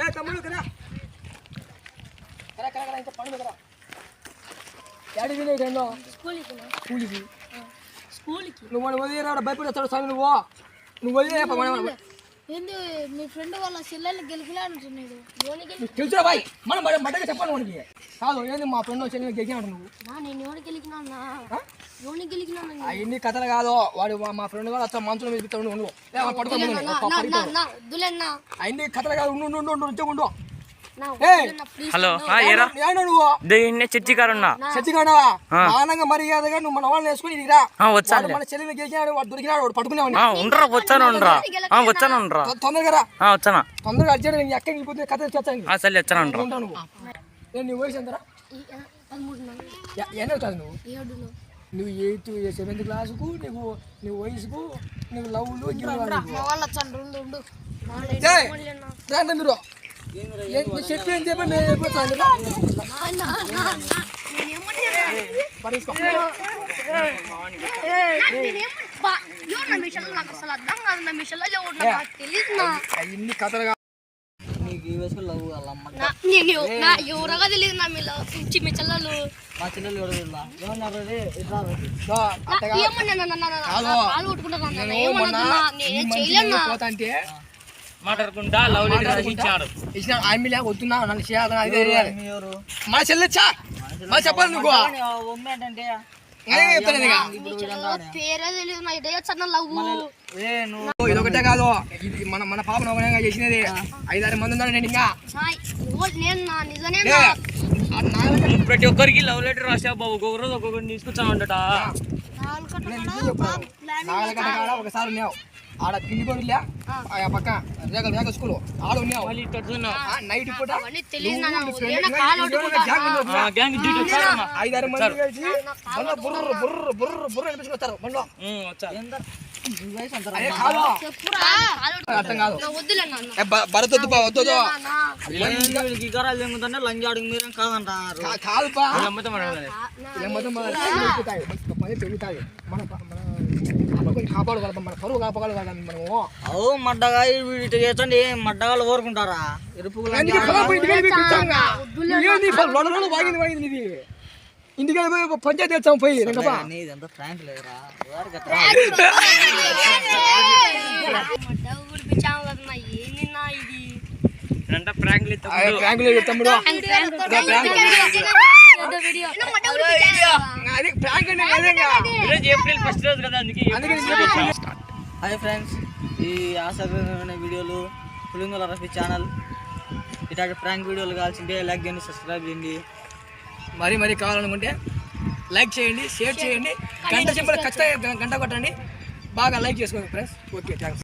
ఏ తమ్ముడు కదా కరా కరా కరా ఇంకా పండు కదా యాడికి నీ రెండో స్కూల్కి నువ్వు వదిలే రావడం భయపడేస్తాడు స్వామి నువ్వు వదిలే ఏంది మీ ఫ్రెండ్ వాళ్ళ చెల్లెల్ని గెలికిలా అంటున్నాడు తెలుసా బాయ్ మనం బట్టగా చెప్పాలి మనకి కాదు ఏంది మా ఫ్రెండ్ చెల్లెల్ని గెలికినాడు నువ్వు నేను ఎవరు గెలికినా అవన్నీ కథలు కాదు వాడు మా ఫ్రెండ్ కూడా అచ్చా మంచులో మీద ఉండు అవన్నీ కథలు కాదు ఉండు హలో చర్చికారున్నా ఆనంగా మర్యాదగా నువ్వు మన వాళ్ళని వేసుకుని మన చెల్లెలు గెలిచినాడు వాడు దొరికినాడు వాడు పట్టుకునేవాడు వచ్చాను తొందరగా వచ్చానా తొందరగా అర్జెంట్ నీ అక్క వెళ్ళిపోతే కథ వచ్చాను సరే వచ్చాను నువ్వు నీ వయసు ఎంతరా ఎన్న వచ్చాను నువ్వు 8th 7th క్లాసుకు నువ్వు వయసుకు నువ్వు లవ్లు మీరు చెప్పి ఏం చెప్పి నేను అయిపోతాను అన్ని కథలుగా ఎవరగా తెలియదు నా మీ చెల్లెలు మా చెల్లెలు పోతాంటే మాట్లాడుకుంటా లవ్ లెటర్ ఇచ్చాడు ఆమె వద్దున్నా నన్ను చేయాలి మన చెల్లెచ్చా మన చెప్పాలి నువ్వు ఇదొకటే కాదు ఇది మన పాప నవనంగా చేసినది 5-6 మంది ఉన్నారు నేను ఇంకా ప్రతి ఒక్కరికి లవ్ లెటర్ రాసా బాబు ఒక్కొక్క రోజు ఒక్కొక్కరిని తీసుకొచ్చామంట ఒకసారి ఉన్నావు ఆడ తిండి కూడా పక్క రేగ స్కూల్ ఆడ ఉన్నావు నైట్ పూట 5-6 మంది కలిసి బుర్ర బుర్ర బుర్ర బుర్ర అనిపించుకొస్తారు బండ్లో అర్థం కాదు భరత్ వద్దు లంజాడు మీరేం కాదంటారు కాదుపా పెరుగుతాయి మన కాపాడుకోవాలి మన పరువు కాపాడుకోవాలి మనము అవు మడ్డగా చేసండి మడ్డగాళ్ళు కోరుకుంటారా వాగింది ఇది ఇంటికి పంచాయతీ తెచ్చాము పోయి ఫ్రాంక్ లేదురా తమ్ముడు ఏప్రిల్ ఫస్ట్ రోజు కదా హాయ్ ఫ్రెండ్స్ ఈ ఆసక్తికరమైన వీడియోలు పులింగుల రఫీ ఛానల్ ఇట్లాంటి ప్రాంక్ వీడియోలు కావాల్సింటే లైక్ చేయండి సబ్స్క్రైబ్ చేయండి మరీ కావాలనుకుంటే లైక్ చేయండి షేర్ చేయండి గంట సింబల్ ఖచ్చితంగా గంట కొట్టండి బాగా లైక్ చేసుకోండి ఫ్రెండ్స్ ఓకే థ్యాంక్స్